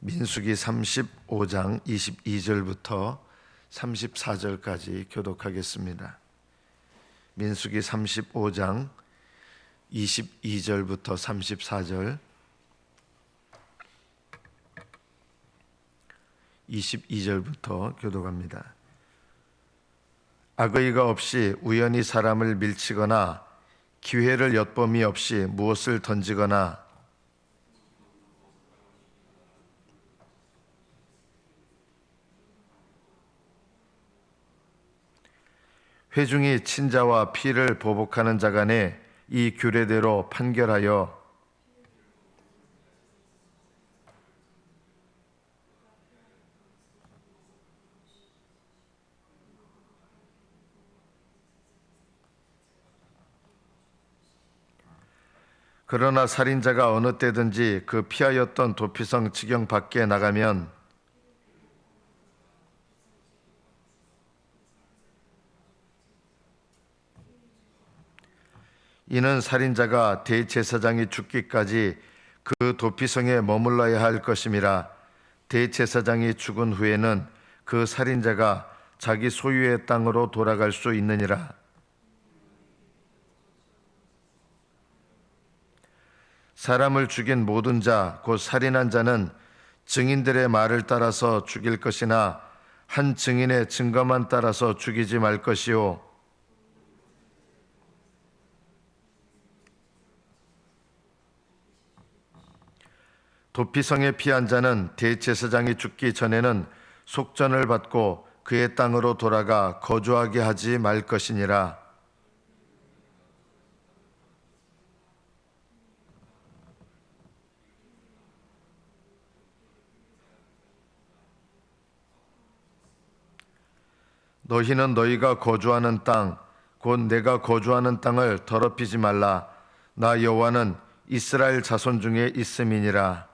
민수기 35장 22절부터 34절까지 교독하겠습니다. 민수기 35장 22절부터 34절, 22절부터 교독합니다. 악의가 없이 우연히 사람을 밀치거나 기회를 엿봄이 없이 무엇을 던지거나 회중이 친자와 피를 보복하는 자 간에 이 규례대로 판결하여 그러나 살인자가 어느 때든지 그 피하였던 도피성 지경 밖에 나가면 이는 살인자가 대제사장이 죽기까지 그 도피성에 머물러야 할 것임이라. 대제사장이 죽은 후에는 그 살인자가 자기 소유의 땅으로 돌아갈 수 있느니라. 사람을 죽인 모든 자, 곧 살인한 자는 증인들의 말을 따라서 죽일 것이나 한 증인의 증거만 따라서 죽이지 말 것이요. 도피성에 피한 자는 대제사장이 죽기 전에는 속전을 받고 그의 땅으로 돌아가 거주하게 하지 말 것이니라. 너희는 너희가 거주하는 땅, 곧 내가 거주하는 땅을 더럽히지 말라. 나 여호와는 이스라엘 자손 중에 있음이니라.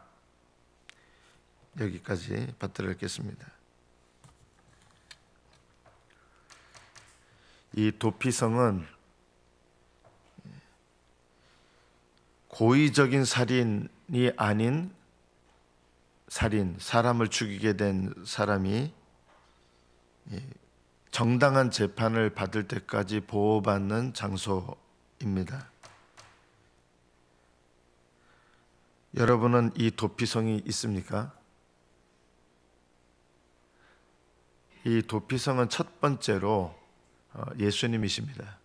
여기까지 받들어 읽겠습니다. 이 도피성은 고의적인 살인이 아닌 살인, 사람을 죽이게 된 사람이 정당한 재판을 받을 때까지 보호받는 장소입니다. 여러분은 이 도피성이 있습니까? 이 도피성은 첫 번째로 예수님이십니다.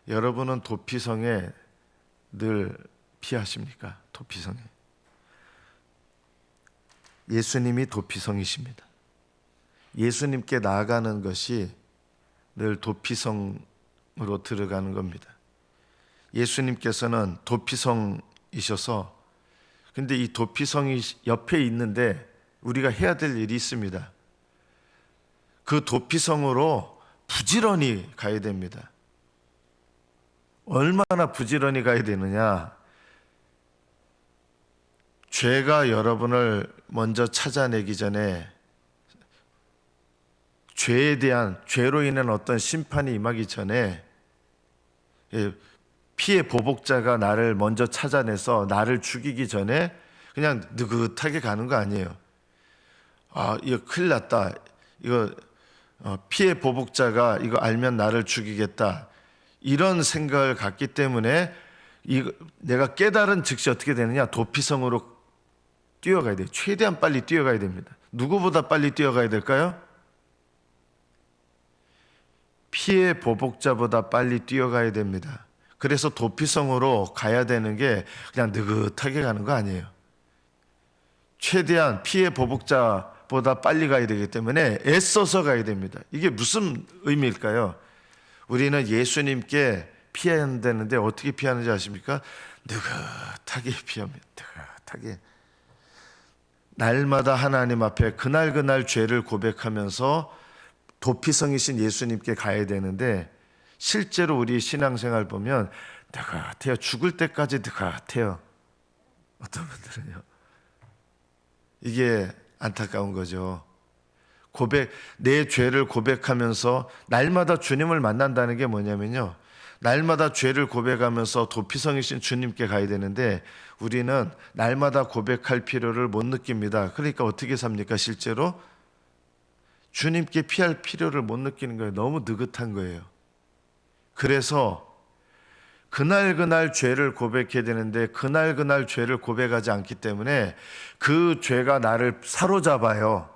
여러분은 도피성에 늘 피하십니까? 도피성에. 예수님이 도피성이십니다. 예수님께 나아가는 것이 늘 도피성으로 들어가는 겁니다. 예수님께서는 도피성이셔서, 근데 이 도피성이 옆에 있는데 우리가 해야 될 일이 있습니다. 그 도피성으로 부지런히 가야 됩니다. 얼마나 부지런히 가야 되느냐? 죄가 여러분을 먼저 찾아내기 전에, 죄에 대한, 죄로 인한 어떤 심판이 임하기 전에 피해 보복자가 나를 먼저 찾아내서 나를 죽이기 전에 그냥 느긋하게 가는 거 아니에요. 아, 이거 큰일 났다. 이거 피해 보복자가 이거 알면 나를 죽이겠다. 이런 생각을 갖기 때문에 내가 깨달은 즉시 어떻게 되느냐? 도피성으로 뛰어가야 돼요. 최대한 빨리 뛰어가야 됩니다. 누구보다 빨리 뛰어가야 될까요? 피해 보복자보다 빨리 뛰어가야 됩니다. 그래서 도피성으로 가야 되는 게 그냥 느긋하게 가는 거 아니에요. 최대한 피해 보복자보다 빨리 가야 되기 때문에 애써서 가야 됩니다. 이게 무슨 의미일까요? 우리는 예수님께 피해야 되는데 어떻게 피하는지 아십니까? 느긋하게 피합니다. 느긋하게. 날마다 하나님 앞에 그날 죄를 고백하면서 도피성이신 예수님께 가야 되는데, 실제로 우리 신앙생활 보면 느긋해요. 죽을 때까지 느긋해요. 어떤 분들은요. 이게 안타까운 거죠. 내 죄를 고백하면서 날마다 주님을 만난다는 게 뭐냐면요, 날마다 죄를 고백하면서 도피성이신 주님께 가야 되는데 우리는 날마다 고백할 필요를 못 느낍니다. 그러니까 어떻게 삽니까? 실제로 주님께 피할 필요를 못 느끼는 거예요. 너무 느긋한 거예요. 그래서 그날 죄를 고백해야 되는데 그날 죄를 고백하지 않기 때문에 그 죄가 나를 사로잡아요.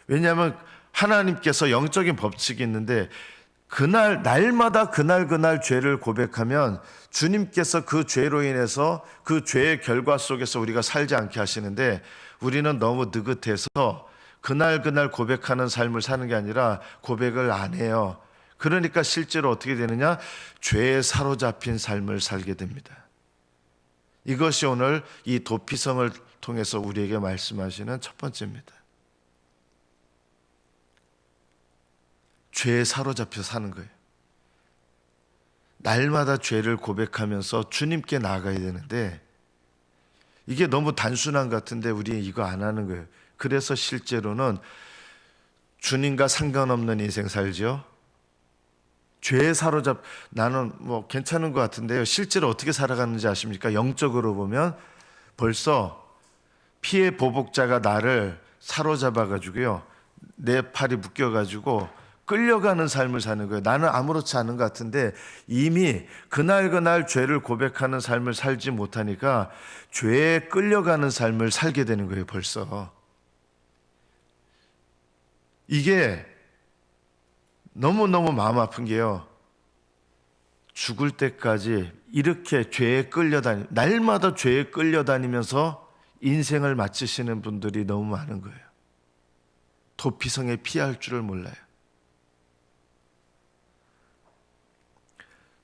왜냐하면 하나님께서 영적인 법칙이 있는데 날마다 그날 죄를 고백하면 주님께서 그 죄로 인해서 그 죄의 결과 속에서 우리가 살지 않게 하시는데 우리는 너무 느긋해서 그날 고백하는 삶을 사는 게 아니라 고백을 안 해요. 그러니까 실제로 어떻게 되느냐? 죄에 사로잡힌 삶을 살게 됩니다. 이것이 오늘 이 도피성을 통해서 우리에게 말씀하시는 첫 번째입니다. 죄에 사로잡혀 사는 거예요. 날마다 죄를 고백하면서 주님께 나아가야 되는데 이게 너무 단순한 것 같은데 우리 이거 안 하는 거예요. 그래서 실제로는 주님과 상관없는 인생 살죠. 죄에 나는 뭐 괜찮은 것 같은데요. 실제로 어떻게 살아가는지 아십니까? 영적으로 보면 벌써 피의 보복자가 나를 사로잡아 가지고요. 내 팔이 묶여 가지고 끌려가는 삶을 사는 거예요. 나는 아무렇지 않은 것 같은데 이미 그날 죄를 고백하는 삶을 살지 못하니까 죄에 끌려가는 삶을 살게 되는 거예요. 벌써 이게 너무너무 마음 아픈 게요. 죽을 때까지 이렇게 날마다 죄에 끌려다니면서 인생을 마치시는 분들이 너무 많은 거예요. 도피성에 피할 줄을 몰라요.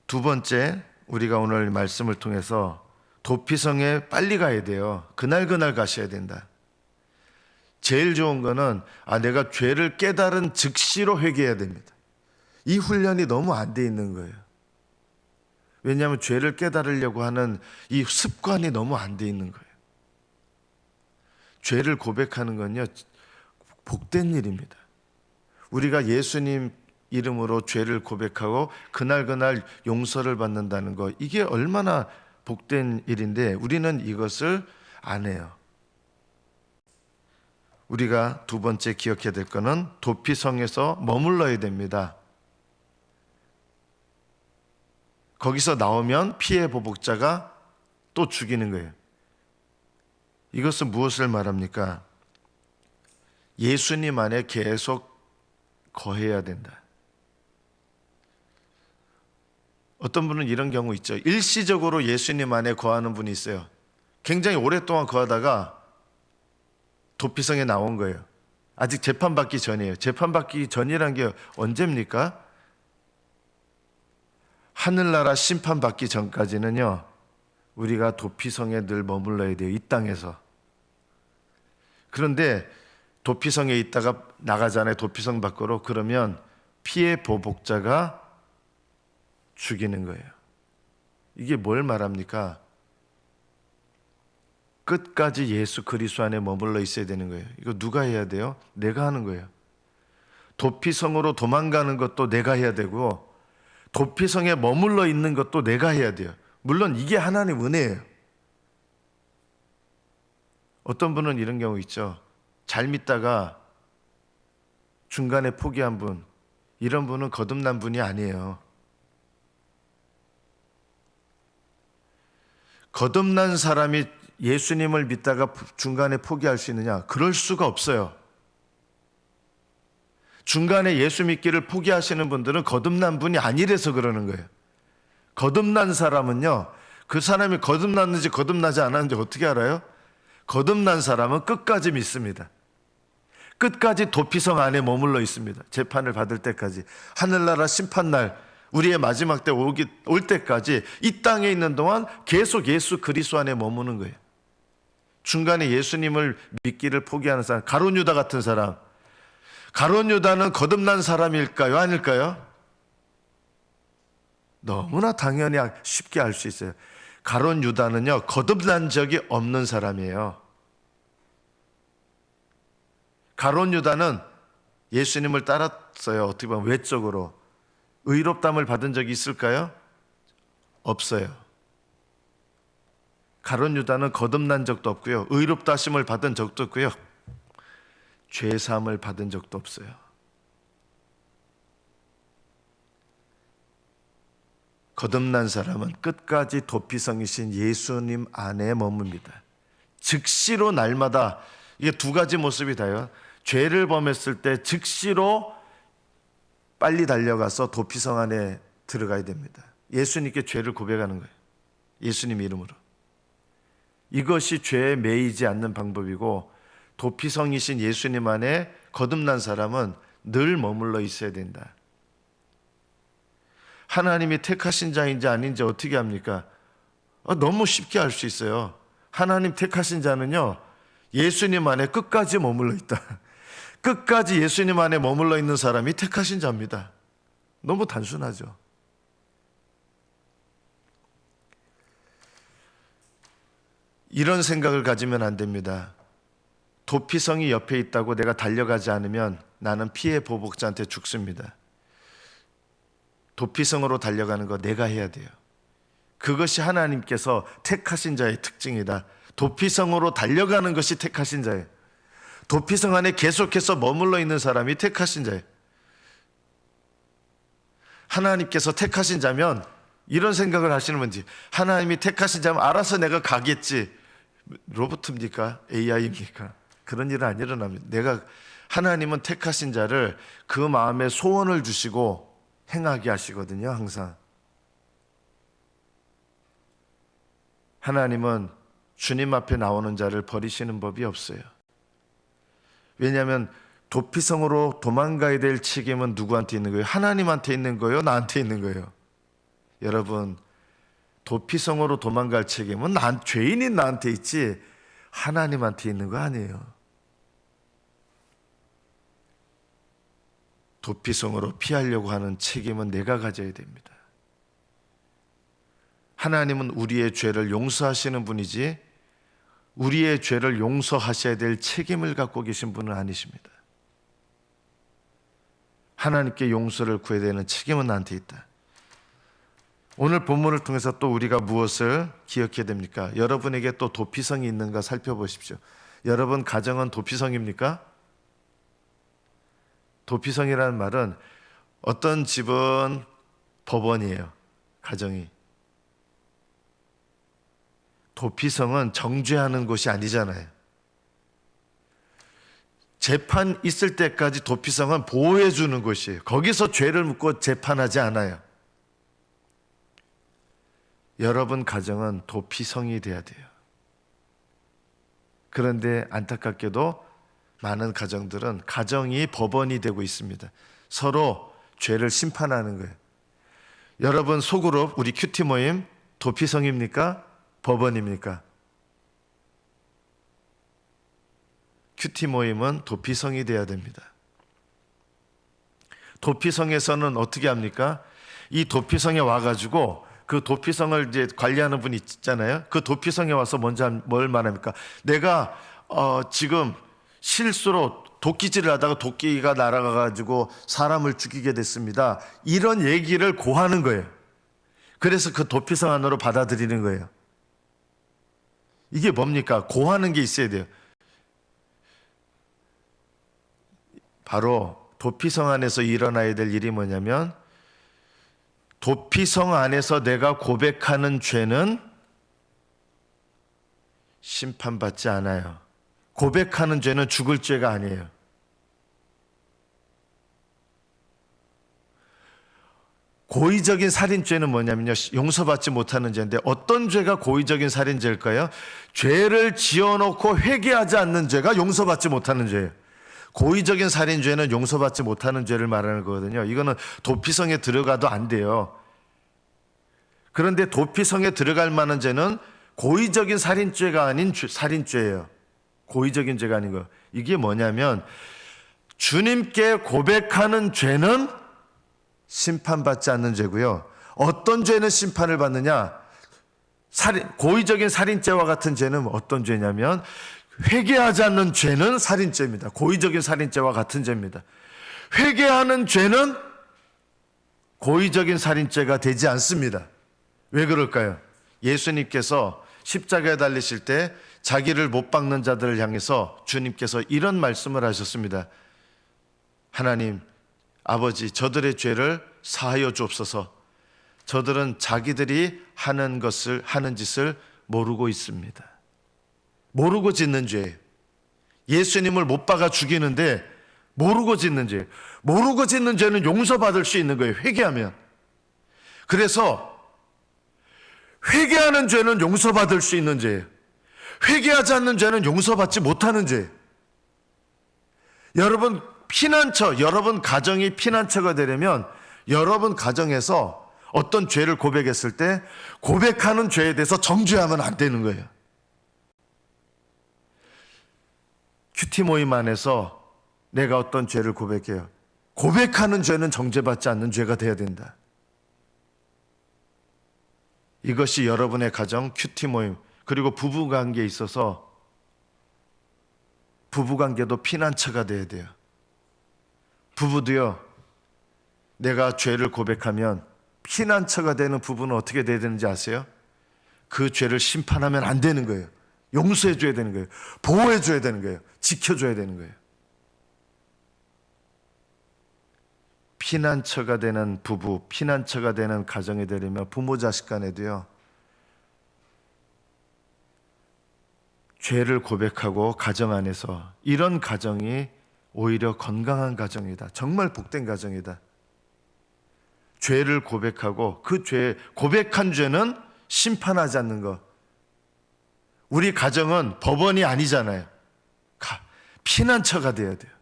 두 번째, 우리가 오늘 말씀을 통해서 도피성에 빨리 가야 돼요. 그날 가셔야 된다. 제일 좋은 거는 내가 죄를 깨달은 즉시로 회개해야 됩니다. 이 훈련이 너무 안 돼 있는 거예요. 왜냐하면 죄를 깨달으려고 하는 이 습관이 너무 안 돼 있는 거예요. 죄를 고백하는 건요, 복된 일입니다. 우리가 예수님 이름으로 죄를 고백하고 그날 용서를 받는다는 거, 이게 얼마나 복된 일인데 우리는 이것을 안 해요. 우리가 두 번째 기억해야 될 거는 도피성에서 머물러야 됩니다. 거기서 나오면 피해 보복자가 또 죽이는 거예요. 이것은 무엇을 말합니까? 예수님 안에 계속 거해야 된다. 어떤 분은 이런 경우 있죠. 일시적으로 예수님 안에 거하는 분이 있어요. 굉장히 오랫동안 거하다가 도피성에 나온 거예요. 아직 재판받기 전이에요. 재판받기 전이란 게 언제입니까? 하늘나라 심판받기 전까지는요, 우리가 도피성에 늘 머물러야 돼요. 이 땅에서. 그런데 도피성에 있다가 나가잖아요. 도피성 밖으로. 그러면 피해 보복자가 죽이는 거예요. 이게 뭘 말합니까? 끝까지 예수 그리스도 안에 머물러 있어야 되는 거예요. 이거 누가 해야 돼요? 내가 하는 거예요. 도피성으로 도망가는 것도 내가 해야 되고 도피성에 머물러 있는 것도 내가 해야 돼요. 물론 이게 하나님의 은혜예요. 어떤 분은 이런 경우 있죠. 잘 믿다가 중간에 포기한 분, 이런 분은 거듭난 분이 아니에요. 거듭난 사람이 예수님을 믿다가 중간에 포기할 수 있느냐? 그럴 수가 없어요. 중간에 예수 믿기를 포기하시는 분들은 거듭난 분이 아니라서 그러는 거예요. 거듭난 사람은요, 그 사람이 거듭났는지 거듭나지 않았는지 어떻게 알아요? 거듭난 사람은 끝까지 믿습니다. 끝까지 도피성 안에 머물러 있습니다. 재판을 받을 때까지. 하늘나라 심판날, 우리의 마지막 때 올 때까지 이 땅에 있는 동안 계속 예수 그리스도 안에 머무는 거예요. 중간에 예수님을 믿기를 포기하는 사람, 가룟 유다 같은 사람, 가룟 유다는 거듭난 사람일까요? 아닐까요? 너무나 당연히 쉽게 알 수 있어요. 가룟 유다는요, 거듭난 적이 없는 사람이에요. 가룟 유다는 예수님을 따랐어요. 어떻게 보면 외적으로. 의롭담을 받은 적이 있을까요? 없어요. 가룟 유다는 거듭난 적도 없고요. 의롭다 하심을 받은 적도 없고요. 죄 사함을 받은 적도 없어요. 거듭난 사람은 끝까지 도피성이신 예수님 안에 머뭅니다. 즉시로 날마다, 이게 두 가지 모습이 다요. 죄를 범했을 때 즉시로 빨리 달려가서 도피성 안에 들어가야 됩니다. 예수님께 죄를 고백하는 거예요. 예수님 이름으로. 이것이 죄에 매이지 않는 방법이고, 도피성이신 예수님 안에 거듭난 사람은 늘 머물러 있어야 된다. 하나님이 택하신 자인지 아닌지 어떻게 합니까? 너무 쉽게 알 수 있어요. 하나님 택하신 자는요, 예수님 안에 끝까지 머물러 있다. 끝까지 예수님 안에 머물러 있는 사람이 택하신 자입니다. 너무 단순하죠. 이런 생각을 가지면 안 됩니다. 도피성이 옆에 있다고 내가 달려가지 않으면 나는 피해 보복자한테 죽습니다. 도피성으로 달려가는 거 내가 해야 돼요. 그것이 하나님께서 택하신 자의 특징이다. 도피성으로 달려가는 것이 택하신 자예요. 도피성 안에 계속해서 머물러 있는 사람이 택하신 자예요. 하나님께서 택하신 자면 이런 생각을 하시는 분지, 하나님이 택하신 자면 알아서 내가 가겠지. 로봇입니까? AI입니까? 그런 일은 안 일어납니다. 하나님은 택하신 자를 그 마음에 소원을 주시고 행하게 하시거든요. 항상 하나님은 주님 앞에 나오는 자를 버리시는 법이 없어요. 왜냐하면 도피성으로 도망가야 될 책임은 누구한테 있는 거예요? 하나님한테 있는 거예요? 나한테 있는 거예요? 여러분, 도피성으로 도망갈 책임은 죄인인 나한테 있지 하나님한테 있는 거 아니에요. 도피성으로 피하려고 하는 책임은 내가 가져야 됩니다. 하나님은 우리의 죄를 용서하시는 분이지 우리의 죄를 용서하셔야 될 책임을 갖고 계신 분은 아니십니다. 하나님께 용서를 구해야 되는 책임은 나한테 있다. 오늘 본문을 통해서 또 우리가 무엇을 기억해야 됩니까? 여러분에게 또 도피성이 있는가 살펴보십시오. 여러분 가정은 도피성입니까? 도피성이라는 말은 어떤 집은 법원이에요. 가정이. 도피성은 정죄하는 곳이 아니잖아요. 재판 있을 때까지 도피성은 보호해 주는 곳이에요. 거기서 죄를 묻고 재판하지 않아요. 여러분 가정은 도피성이 돼야 돼요. 그런데 안타깝게도 많은 가정들은 가정이 법원이 되고 있습니다. 서로 죄를 심판하는 거예요. 여러분 소그룹 우리 큐티 모임 도피성입니까? 법원입니까? 큐티 모임은 도피성이 돼야 됩니다. 도피성에서는 어떻게 합니까? 이 도피성에 와가지고 그 도피성을 이제 관리하는 분이 있잖아요. 그 도피성에 와서 먼저 뭘 말합니까? 내가 지금 실수로 도끼질을 하다가 도끼가 날아가가지고 사람을 죽이게 됐습니다. 이런 얘기를 고하는 거예요. 그래서 그 도피성 안으로 받아들이는 거예요. 이게 뭡니까? 고하는 게 있어야 돼요. 바로 도피성 안에서 일어나야 될 일이 뭐냐면 도피성 안에서 내가 고백하는 죄는 심판받지 않아요. 고백하는 죄는 죽을 죄가 아니에요. 고의적인 살인죄는 뭐냐면요, 용서받지 못하는 죄인데 어떤 죄가 고의적인 살인죄일까요? 죄를 지어놓고 회개하지 않는 죄가 용서받지 못하는 죄예요. 고의적인 살인죄는 용서받지 못하는 죄를 말하는 거거든요. 이거는 도피성에 들어가도 안 돼요. 그런데 도피성에 들어갈 만한 죄는 고의적인 살인죄가 아닌 살인죄예요. 고의적인 죄가 아닌 거. 이게 뭐냐면 주님께 고백하는 죄는 심판받지 않는 죄고요. 어떤 죄는 심판을 받느냐? 고의적인 살인죄와 같은 죄는 어떤 죄냐면 회개하지 않는 죄는 살인죄입니다. 고의적인 살인죄와 같은 죄입니다. 회개하는 죄는 고의적인 살인죄가 되지 않습니다. 왜 그럴까요? 예수님께서 십자가에 달리실 때 자기를 못 박는 자들을 향해서 주님께서 이런 말씀을 하셨습니다. 하나님 아버지, 저들의 죄를 사하여 주옵소서. 저들은 자기들이 하는 짓을 모르고 있습니다. 모르고 짓는 죄예요. 예수님을 못 박아 죽이는데 모르고 짓는 죄. 모르고 짓는 죄는 용서받을 수 있는 거예요. 회개하면. 그래서 회개하는 죄는 용서받을 수 있는 죄예요. 회개하지 않는 죄는 용서받지 못하는 죄예요. 여러분 여러분 가정이 피난처가 되려면 여러분 가정에서 어떤 죄를 고백했을 때 고백하는 죄에 대해서 정죄하면 안 되는 거예요. 큐티 모임 안에서 내가 어떤 죄를 고백해요. 고백하는 죄는 정죄받지 않는 죄가 돼야 된다. 이것이 여러분의 가정 큐티 모임, 그리고 부부관계에 있어서 부부관계도 피난처가 돼야 돼요. 부부도요, 내가 죄를 고백하면 피난처가 되는 부부는 어떻게 돼야 되는지 아세요? 그 죄를 심판하면 안 되는 거예요. 용서해 줘야 되는 거예요. 보호해 줘야 되는 거예요. 지켜줘야 되는 거예요. 피난처가 되는 부부, 피난처가 되는 가정이 되려면 부모 자식 간에도요, 죄를 고백하고 가정 안에서 이런 가정이 오히려 건강한 가정이다. 정말 복된 가정이다. 죄를 고백하고 그 고백한 죄는 심판하지 않는 것. 우리 가정은 법원이 아니잖아요. 피난처가 돼야 돼요.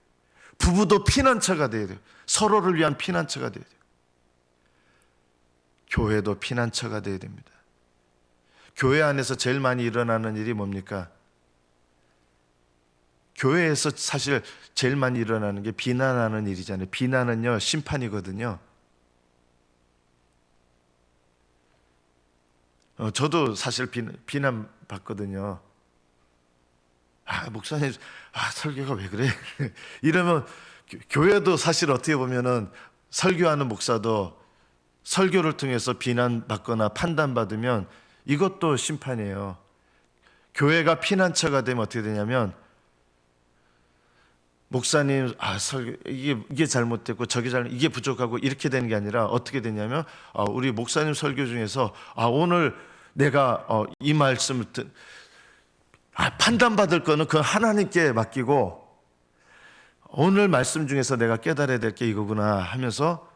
부부도 피난처가 돼야 돼요. 서로를 위한 피난처가 돼야 돼요. 교회도 피난처가 돼야 됩니다. 교회 안에서 제일 많이 일어나는 일이 뭡니까? 교회에서 사실 제일 많이 일어나는 게 비난하는 일이잖아요. 비난은요, 심판이거든요. 저도 사실 비난 받거든요. 목사님, 설교가 왜 그래? 이러면 교회도 사실 어떻게 보면은 설교하는 목사도 설교를 통해서 비난받거나 판단받으면 이것도 심판이에요. 교회가 피난처가 되면 어떻게 되냐면, 목사님, 설교, 이게 잘못됐고, 이게 부족하고, 이렇게 되는 게 아니라 어떻게 되냐면, 우리 목사님 설교 중에서, 오늘 내가 이 말씀을 판단받을 거는 그 하나님께 맡기고, 오늘 말씀 중에서 내가 깨달아야 될 게 이거구나 하면서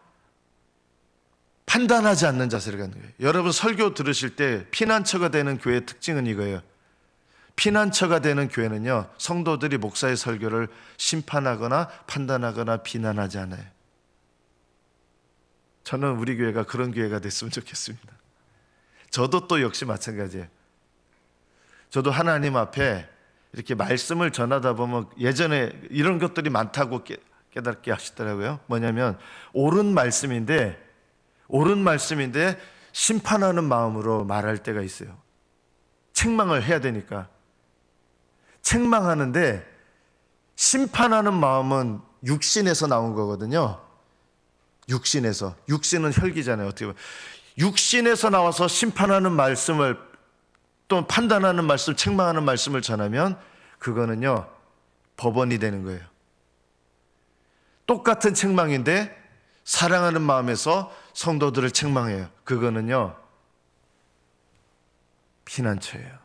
판단하지 않는 자세를 갖는 거예요. 여러분 설교 들으실 때 피난처가 되는 교회의 특징은 이거예요. 피난처가 되는 교회는요, 성도들이 목사의 설교를 심판하거나 판단하거나 비난하지 않아요. 저는 우리 교회가 그런 교회가 됐으면 좋겠습니다. 저도 또 역시 마찬가지예요. 저도 하나님 앞에 이렇게 말씀을 전하다 보면 예전에 이런 것들이 많다고 깨닫게 하시더라고요. 뭐냐면 옳은 말씀인데 심판하는 마음으로 말할 때가 있어요. 책망을 해야 되니까. 책망하는데 심판하는 마음은 육신에서 나온 거거든요. 육신은 혈기잖아요. 어떻게 보면 육신에서 나와서 심판하는 말씀을, 또 판단하는 말씀, 책망하는 말씀을 전하면 그거는요, 법원이 되는 거예요. 똑같은 책망인데 사랑하는 마음에서 성도들을 책망해요. 그거는요, 피난처예요.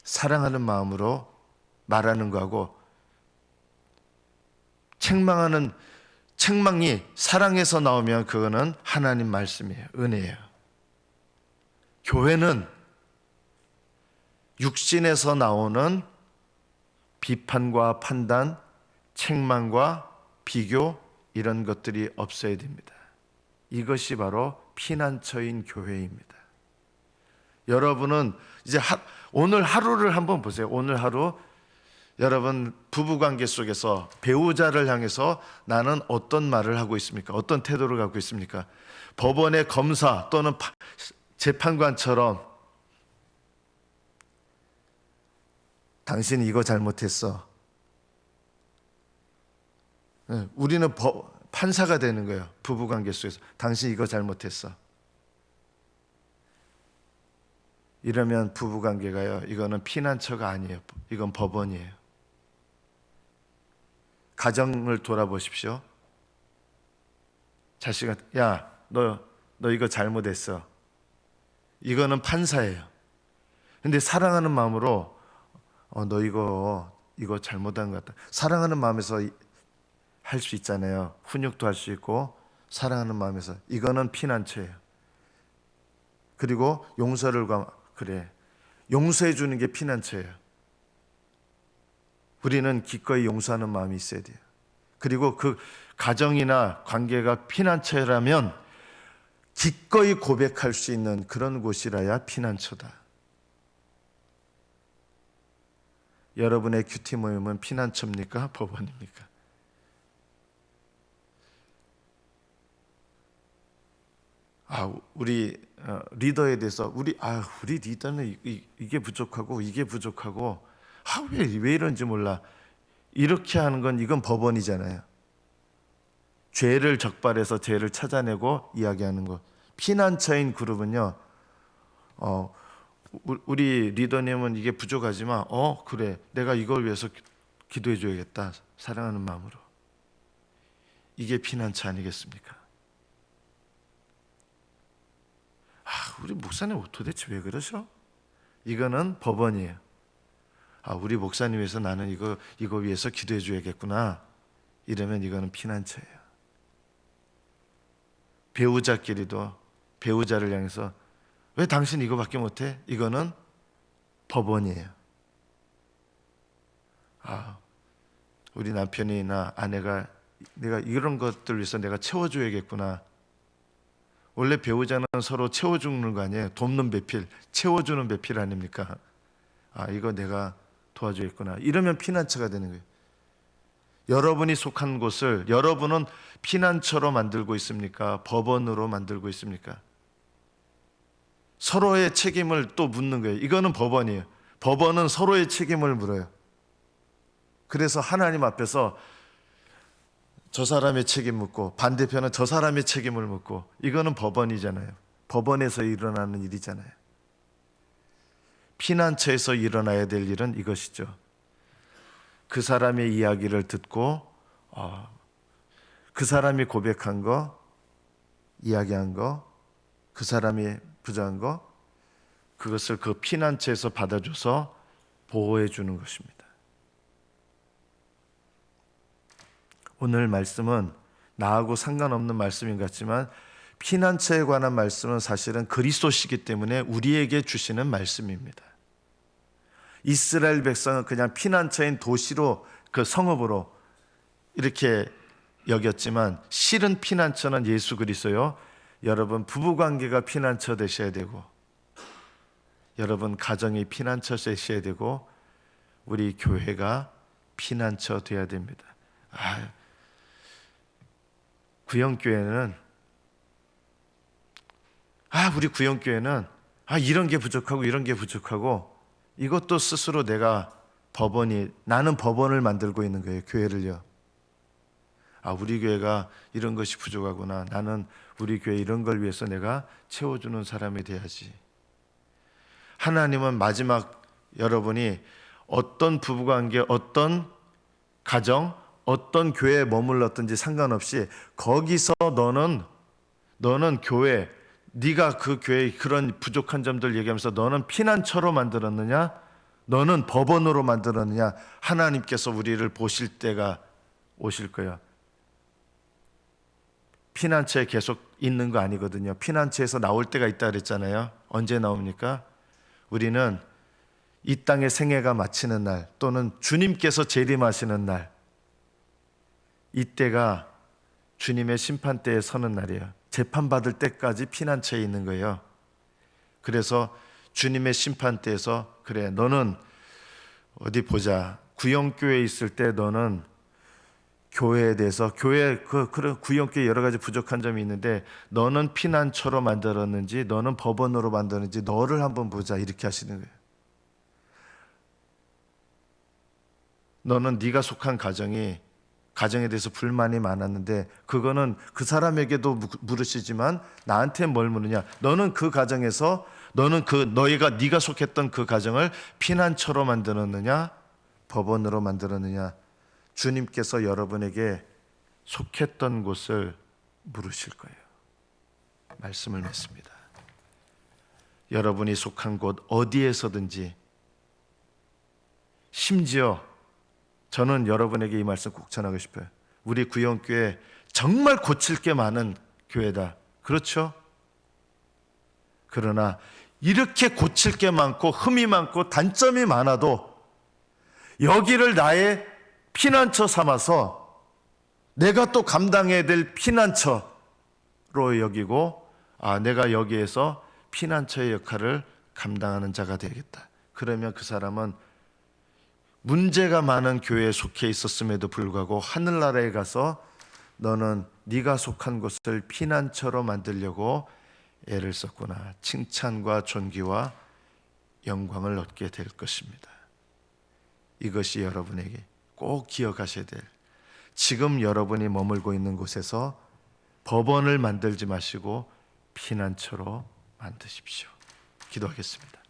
사랑하는 마음으로 말하는 거하고, 책망이 사랑에서 나오면 그거는 하나님 말씀이에요. 은혜예요. 교회는 육신에서 나오는 비판과 판단, 책망과 비교, 이런 것들이 없어야 됩니다. 이것이 바로 피난처인 교회입니다. 여러분은 이제 오늘 하루를 한번 보세요. 오늘 하루 여러분 부부관계 속에서 배우자를 향해서 나는 어떤 말을 하고 있습니까? 어떤 태도를 갖고 있습니까? 법원의 검사 또는 재판관처럼 당신이 이거 잘못했어. 우리는 판사가 되는 거예요. 부부관계 속에서 당신 이거 잘못했어. 이러면 부부관계가요, 이거는 피난처가 아니에요. 이건 법원이에요. 가정을 돌아보십시오. 자식은 야, 너 이거 잘못했어. 이거는 판사예요. 근데 사랑하는 마음으로 너 이거 잘못한 것 같다. 사랑하는 마음에서 할 수 있잖아요. 훈육도 할 수 있고 사랑하는 마음에서. 이거는 피난처예요. 그리고 용서해 주는 게 피난처예요. 우리는 기꺼이 용서하는 마음이 있어야 돼요. 그리고 그 가정이나 관계가 피난처라면 기꺼이 고백할 수 있는 그런 곳이라야 피난처다. 여러분의 큐티 모임은 피난처입니까? 법원입니까? 우리 리더에 대해서 우리 리더는 이게 부족하고 이게 부족하고 왜 이런지 몰라. 이렇게 하는 건 이건 법원이잖아요. 죄를 적발해서 죄를 찾아내고 이야기하는 것. 피난처인 그룹은요. 우리 리더님은 이게 부족하지만 그래, 내가 이걸 위해서 기도해 줘야겠다. 사랑하는 마음으로. 이게 피난처 아니겠습니까? 우리 목사님 도대체 왜 그러셔? 이거는 법원이에요. 우리 목사님 위해서 나는 이거 위해서 기도해 줘야겠구나. 이러면 이거는 피난처예요. 배우자끼리도 배우자를 향해서 왜 당신 이거밖에 못해? 이거는 법원이에요. 우리 남편이나 아내가 내가 이런 것들 위해서 내가 채워줘야겠구나. 원래 배우자는 서로 채워주는 거 아니에요? 돕는 배필, 채워주는 배필 아닙니까? 이거 내가 도와줘야겠구나. 이러면 피난처가 되는 거예요. 여러분이 속한 곳을 여러분은 피난처로 만들고 있습니까? 법원으로 만들고 있습니까? 서로의 책임을 또 묻는 거예요. 이거는 법원이에요. 법원은 서로의 책임을 물어요. 그래서 하나님 앞에서 저 사람의 책임 묻고 반대편은 저 사람의 책임을 묻고, 이거는 법원이잖아요. 법원에서 일어나는 일이잖아요. 피난처에서 일어나야 될 일은 이것이죠. 그 사람의 이야기를 듣고 그 사람이 고백한 거, 이야기한 거, 그 사람이 부정한 거, 그것을 그 피난처에서 받아줘서 보호해 주는 것입니다. 오늘 말씀은 나하고 상관없는 말씀인 것 같지만 피난처에 관한 말씀은 사실은 그리스도시기 때문에 우리에게 주시는 말씀입니다. 이스라엘 백성은 그냥 피난처인 도시로, 그 성읍으로 이렇게 여겼지만 실은 피난처는 예수 그리스도요. 여러분 부부관계가 피난처 되셔야 되고, 여러분 가정이 피난처 되셔야 되고, 우리 교회가 피난처 되어야 됩니다. 구영교회는 우리 구영교회는 이런 게 부족하고 이런 게 부족하고, 이것도 스스로 나는 법원을 만들고 있는 거예요. 교회를요. 우리 교회가 이런 것이 부족하구나. 나는 우리 교회 이런 걸 위해서 내가 채워주는 사람이 돼야지. 하나님은 마지막 여러분이 어떤 부부관계, 어떤 가정, 어떤 교회에 머물렀든지 상관없이 거기서 너는 교회, 네가 그 교회의 그런 부족한 점들 얘기하면서 너는 피난처로 만들었느냐, 너는 법원으로 만들었느냐, 하나님께서 우리를 보실 때가 오실 거예요. 피난처에 계속 있는 거 아니거든요. 피난처에서 나올 때가 있다 그랬잖아요. 언제 나옵니까? 우리는 이 땅의 생애가 마치는 날, 또는 주님께서 재림하시는 날, 이때가 주님의 심판대에 서는 날이에요. 재판받을 때까지 피난처에 있는 거예요. 그래서 주님의 심판대에서 그래, 너는 어디 보자. 구영교회에 있을 때 너는 교회에 대해서, 그런 구영교회 여러 가지 부족한 점이 있는데 너는 피난처로 만들었는지 너는 법원으로 만들었는지 너를 한번 보자, 이렇게 하시는 거예요. 너는 네가 속한 가정이 가정에 대해서 불만이 많았는데 그거는 그 사람에게도 물으시지만 나한테 뭘 묻느냐? 너는 그 가정에서 너는 네가 속했던 그 가정을 피난처로 만들었느냐? 법원으로 만들었느냐? 주님께서 여러분에게 속했던 곳을 물으실 거예요. 말씀을 맺습니다. 여러분이 속한 곳 어디에서든지, 심지어 저는 여러분에게 이 말씀 꼭 전하고 싶어요. 우리 구영교회 정말 고칠 게 많은 교회다. 그렇죠? 그러나 이렇게 고칠 게 많고 흠이 많고 단점이 많아도 여기를 나의 피난처 삼아서 내가 또 감당해야 될 피난처로 여기고, 내가 여기에서 피난처의 역할을 감당하는 자가 되겠다. 그러면 그 사람은 문제가 많은 교회에 속해 있었음에도 불구하고 하늘나라에 가서 너는 네가 속한 곳을 피난처로 만들려고 애를 썼구나. 칭찬과 존귀와 영광을 얻게 될 것입니다. 이것이 여러분에게 꼭 기억하셔야 될, 지금 여러분이 머물고 있는 곳에서 법원을 만들지 마시고 피난처로 만드십시오. 기도하겠습니다.